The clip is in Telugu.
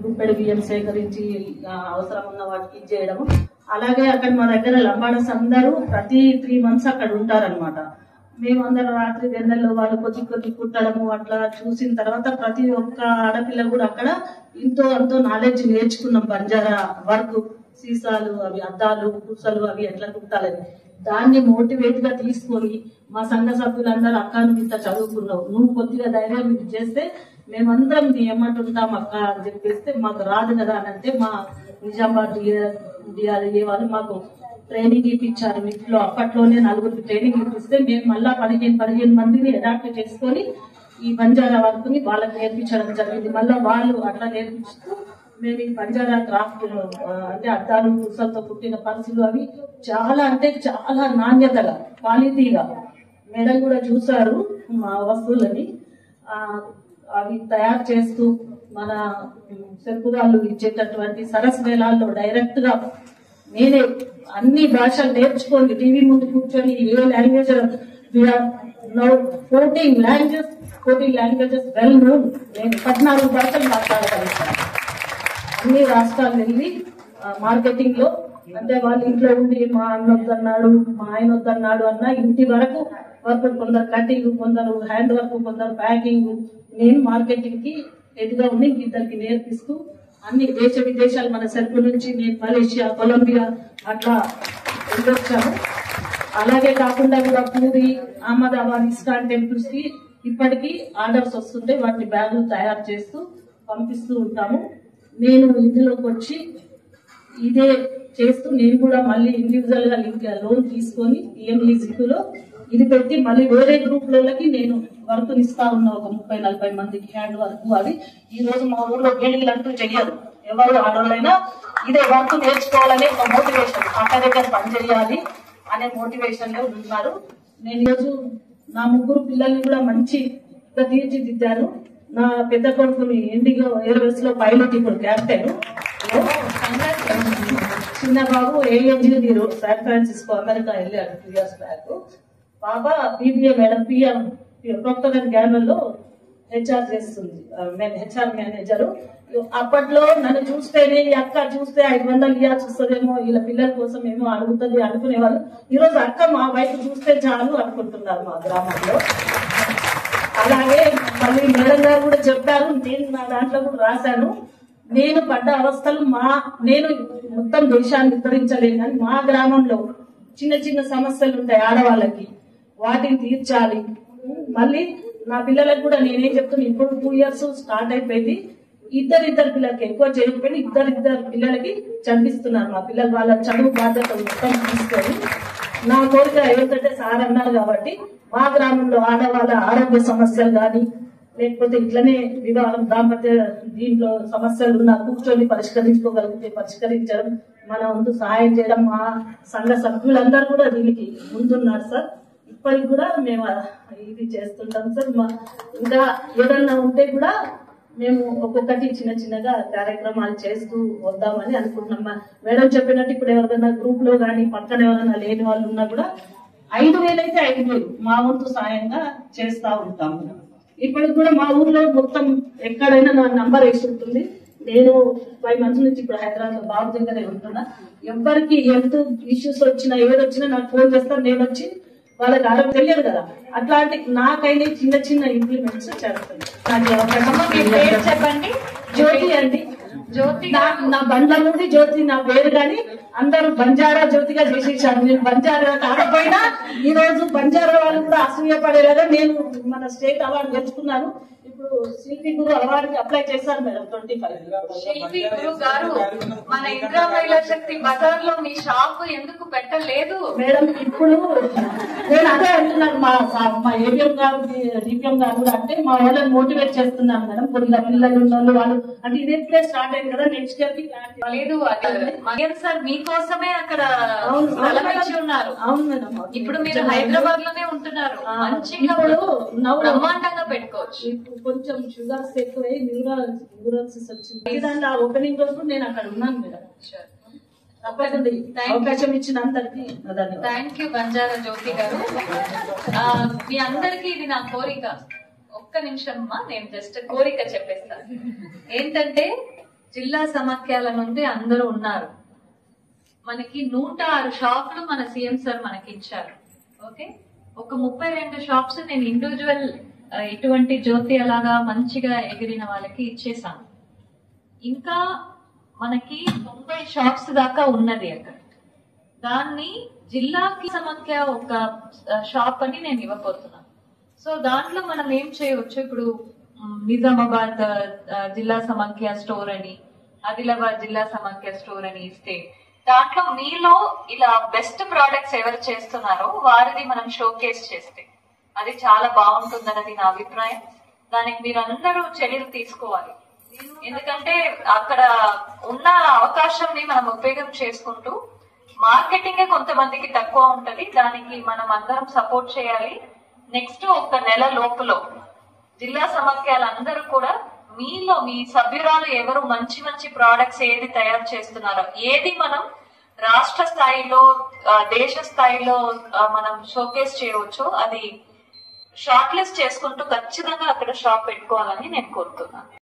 గుప్పెడు బియ్యం సేకరించి అవసరం ఉన్న వాటికి ఇచ్చేయడం. అలాగే అక్కడ మా దగ్గర లంబాడస్ అందరూ ప్రతి 3 months అక్కడ ఉంటారనమాట. మేమందరం రాత్రి గన్నెల్లో వాళ్ళు కొద్ది కుట్టడము అట్లా చూసిన తర్వాత ప్రతి ఒక్క ఆడపిల్ల కూడా అక్కడ ఎంతో నాలెడ్జ్ నేర్చుకున్నాం. బంజారా వర్క్, సీసాలు అవి, అద్దాలు, కుసలు అవి ఎట్లా కుట్టాలని దాన్ని మోటివేట్ గా తీసుకొని మా సంఘ సభ్యులందరూ అక్క నువ్వు ఇంత చదువుకున్నావు, నువ్వు కొద్దిగా ధైర్యం చేస్తే మేమందరం ఏమంటుంటాం అక్క అని చెప్పేస్తే మాకు రాదు కదా అని అంటే మా నిజామాబాద్ డిఆర్ఏ వాళ్ళు మాకు ట్రైనింగ్ ఇప్పించారు. వీటిలో అప్పట్లోనే 4 ట్రైనింగ్ ఇప్పిస్తే మేము మళ్ళా 15 మందిని అడాప్ట్ చేసుకొని ఈ బంజారా వర్క్ ని వాళ్ళకి నేర్పించడం జరిగింది. మళ్ళా వాళ్ళు అట్లా నేర్పిస్తూ మేము ఈ బంజారా క్రాఫ్ట్ అంటే అద్దాలు పుస్తలతో పుట్టిన పర్సులు అవి చాలా అంటే చాలా నాణ్యతగా క్వాలిటీగా మేడం కూడా చూసారు మా వస్తువులని. అవి తయారు చేస్తూ మన చెరుకురాళ్ళు ఇచ్చేటటువంటి సరస్ వేలాల్లో డైరెక్ట్ గా నేనే అన్ని భాషలు నేర్చుకొని టీవీ ముందు కూర్చొని ఏ లాంగ్వేజ్ 14 లాంగ్వేజెస్ వెల్ నోన్. నేను 14 భాషలు మాట్లాడగలుగుతాను. అన్ని రాష్ట్రాలు వెళ్ళి మార్కెటింగ్ లో అంటే వాళ్ళ ఇంట్లో ఉండి మా అన్న వద్దన్నాడు, మా ఆయన వద్దన్నాడు అన్న ఇంటి వరకు వర్క్, కొందరు కటింగ్, కొందరు హ్యాండ్ వర్క్, కొందరు ప్యాకింగ్. నేను మార్కెటింగ్ కి ఎదుగా ఉండి ఇద్దరికి నేర్పిస్తూ అన్ని దేశ విదేశాలు మన సెల్ఫ్ నుంచి నేను మలేషియా, కొలంబియా అట్లా వెళ్ళొచ్చాను. అలాగే కాకుండా కూడా పూరి, అహ్మదాబాద్ ఇస్కాన్ టెంపుల్స్ కి ఇప్పటికీ ఆర్డర్స్ వస్తుంటే వాటిని బ్యాగులు తయారు చేస్తూ పంపిస్తూ ఉంటాము. నేను ఇందులోకి వచ్చి ఇదే చేస్తూ నేను కూడా మళ్ళీ ఇండివిజువల్ గా లోన్ తీసుకొని పిఎంఈ జిక్కులో ఇది పెట్టి మళ్ళీ వేరే గ్రూప్లకి నేను వర్క్ ఇస్తా ఉన్నా. ఒక 30-40 మందికి హ్యాండ్ వర్క్. అది ఈ రోజు మా ఊర్లో గేడీలు అంటూ చెయ్యరు. ఎవరు ఆడవాళ్ళైనా ఇదే వర్క్ నేర్చుకోవాలనే ఒక మోటివేషన్, అక్క దగ్గర పనిచేయాలి అనే మోటివేషన్ లో ఉన్నారు. నేను ఈరోజు నా 3 పిల్లల్ని కూడా మంచిగా తీర్చిదిద్దాను. నా పెద్ద కొడుకుని ఇండిగో ఎయిర్వేస్ లో పైలట్, ఇప్పుడు క్యాప్టెన్. చిన్న బాబు ఏఎన్జిఓ శాన్ ఫ్రాన్సిస్కో అమెరికా వెళ్ళాడు 2 years బ్యాక్. పాప బీబీఏ మేడం ప్రొక్టర్ అండ్ గ్యామల్ లో హెచ్ఆర్ చేస్తుంది, హెచ్ఆర్ మేనేజర్. అప్పట్లో నన్ను చూస్తేనే ఈ అక్క చూస్తే 500 ఇవ్వాల్సి వస్తుందేమో, వీళ్ళ పిల్లల కోసం ఏమో అడుగుతుంది అనుకునేవాళ్ళు. ఈ రోజు అక్క మా వైపు చూస్తే చాలు అనుకుంటున్నారు మా గ్రామంలో. అలాగే మళ్ళీ మేడం గారు కూడా చెప్పారు, నేను నా దాంట్లో కూడా రాశాను, నేను పడ్డ అవస్థలు నేను మొత్తం దేశాన్ని ఉద్ధరించలేను కానీ మా గ్రామంలో చిన్న సమస్యలు ఉంటాయి ఆడవాళ్ళకి, వాటిని తీర్చాలి. మళ్ళీ నా పిల్లలకు కూడా నేనేం చెప్తున్నా, ఇప్పుడు 2 years స్టార్ట్ అయిపోయింది. ఇద్దరు పిల్లలకి ఎక్కువ చేయకపోయినా ఇద్దరు పిల్లలకి చదివిస్తున్నారు. మా పిల్లలు వాళ్ళ చదువు బాధ్యత మొత్తం తీసుకొని నా కోరిక ఏంటంటే సార్ అన్నారు కాబట్టి మా గ్రామంలో ఆడవాళ్ళ ఆరోగ్య సమస్యలు కానీ లేకపోతే ఇట్లనే వివాహం, దాంపత్య దీంట్లో సమస్యలు ఉన్నా కూర్చొని పరిష్కరించుకోగలిగితే పరిష్కరించడం, మన ముందు సహాయం చేయడం. మా సంఘ సభ్యులందరూ కూడా దీనికి ముందున్నారు సార్. ఇప్పటికి కూడా మేము ఇది చేస్తుంటాం సార్. ఇంకా ఏదన్నా ఉంటే కూడా మేము ఒక్కొక్కటి చిన్నగా కార్యక్రమాలు చేస్తూ వద్దామని అనుకుంటున్నాం. మేడం చెప్పినట్టు ఇప్పుడు ఎవరైనా గ్రూప్ లో కానీ పక్కన ఎవరైనా లేని వాళ్ళు ఉన్నా కూడా 5,000 అయితే 5,000 మా వంతు సాయంగా చేస్తా ఉంటాము. ఇప్పటికి కూడా మా ఊర్లో మొత్తం ఎక్కడైనా నా నంబర్ వేసి ఉంటుంది. నేను 5 months నుంచి ఇప్పుడు హైదరాబాద్ బాబు దగ్గరే ఉంటున్నా. ఎవరికి హెల్త్ ఇష్యూస్ వచ్చినా ఏదొచ్చినా నాకు ఫోన్ చేస్తాను, నేను వచ్చి వాళ్ళకి ఆరోగ్యం తెలియదు కదా, అట్లాంటి నాకైనా చిన్న ఇంప్లిమెంట్స్ చేస్తాను. చెప్పండి. జ్యోతి అండి, జ్యోతి నా బండ్ల నుండి జ్యోతి నా పేరు, కానీ అందరూ బంజారా జ్యోతిగా చేసేసారు. నేను బంజారా కాకపోయినా ఈ రోజు బంజారా వాళ్ళు కూడా అసూయపడేలాగా నేను మన స్టేట్ అవార్డు గెలుచుకున్నాను. ఇప్పుడు శిల్పి గురు అవార్డుకి అప్లై చేశారు మేడం 25. శిల్పి గురు గారు, మన ఇందిరా మహిళా శక్తి బజార్ లో మీ షాప్ ఎందుకు పెట్టలేదు మేడం? ఇప్పుడు నేను అదే అంటున్నాను, మా ఏపీఎం గారు డిపిఎం గారు కూడా అంటే మా వాళ్ళని మోటివేట్ చేస్తున్నాను మేడం. కొద్దిగా పిల్లలు ఉన్న వాళ్ళు అంటే ఇదే ప్లేస్ స్టార్ట్ అయింది కదా, నెక్స్ట్ ఇయర్ కి లేదు. మగన్ సార్ మీకోసమే అక్కడ ఉన్నారు. అవును మేడం. ఇప్పుడు మీరు హైదరాబాద్ లోనే ఉంటున్నారు, మంచిగా బ్రహ్మాండంగా పెట్టుకోవచ్చు. కొంచెం షుగర్స్ ఎక్కువై న్యూరాలసిస్ వచ్చింది. దాంట్లో ఓపెనింగ్ రోజు నేను అక్కడ ఉన్నాను మేడం. తప్పకుండా అవకాశం ఇచ్చిన అందరికి థ్యాంక్ యూ బంజారా జ్యోతి గారు. మీ అందరికి ఇది నా కోరిక. ఒక్క నిమిషం అమ్మా, నేను జస్ట్ కోరిక చెప్పేస్తాను. ఏంటంటే జిల్లా సమాఖ్యల నుండి అందరూ ఉన్నారు. మనకి 106 షాపులు మన సీఎం సార్ మనకి ఇచ్చారు. ఓకే, ఒక 32 షాప్స్ నేను ఇండివిజువల్ ఇటువంటి జ్యోతి అలాగా మంచిగా ఎగిరిన వాళ్ళకి ఇచ్చేసాను. ఇంకా మనకి 90 షాప్స్ దాకా ఉన్నది అక్కడ. దాన్ని జిల్లాకి సమాఖ్య ఒక షాప్ అని నేను ఇవ్వబోతున్నాను. సో దాంట్లో మనం ఏం చేయవచ్చు, ఇప్పుడు నిజామాబాద్ జిల్లా సమాఖ్య స్టోర్ అని, ఆదిలాబాద్ జిల్లా సమాఖ్య స్టోర్ అని ఇస్తే దాంట్లో మీలో ఇలా బెస్ట్ ప్రోడక్ట్స్ ఎవరు చేస్తున్నారో వారిది మనం షోకేస్ చేస్తే అది చాలా బాగుంటుందన్నది నా అభిప్రాయం. దానికి మీరందరూ చర్యలు తీసుకోవాలి. ఎందుకంటే అక్కడ ఉన్న అవకాశంని మనం ఉపయోగం చేసుకుంటూ మార్కెటింగ్ కొంతమందికి తక్కువ ఉంటది, దానికి మనం అందరం సపోర్ట్ చేయాలి. నెక్స్ట్ ఒక నెల లోపల జిల్లా సమాఖ్యలందరూ కూడా మీలో మీ సభ్యురాలు ఎవరు మంచి మంచి ప్రోడక్ట్స్ ఏది తయారు చేస్తున్నారో, ఏది మనం రాష్ట్ర స్థాయిలో దేశ స్థాయిలో మనం షోకేస్ చేయవచ్చో అది షార్ట్ లిస్ట్ చేసుకుంటూ ఖచ్చితంగా అక్కడ షాప్ పెట్టుకోవాలని నేను కోరుతున్నాను.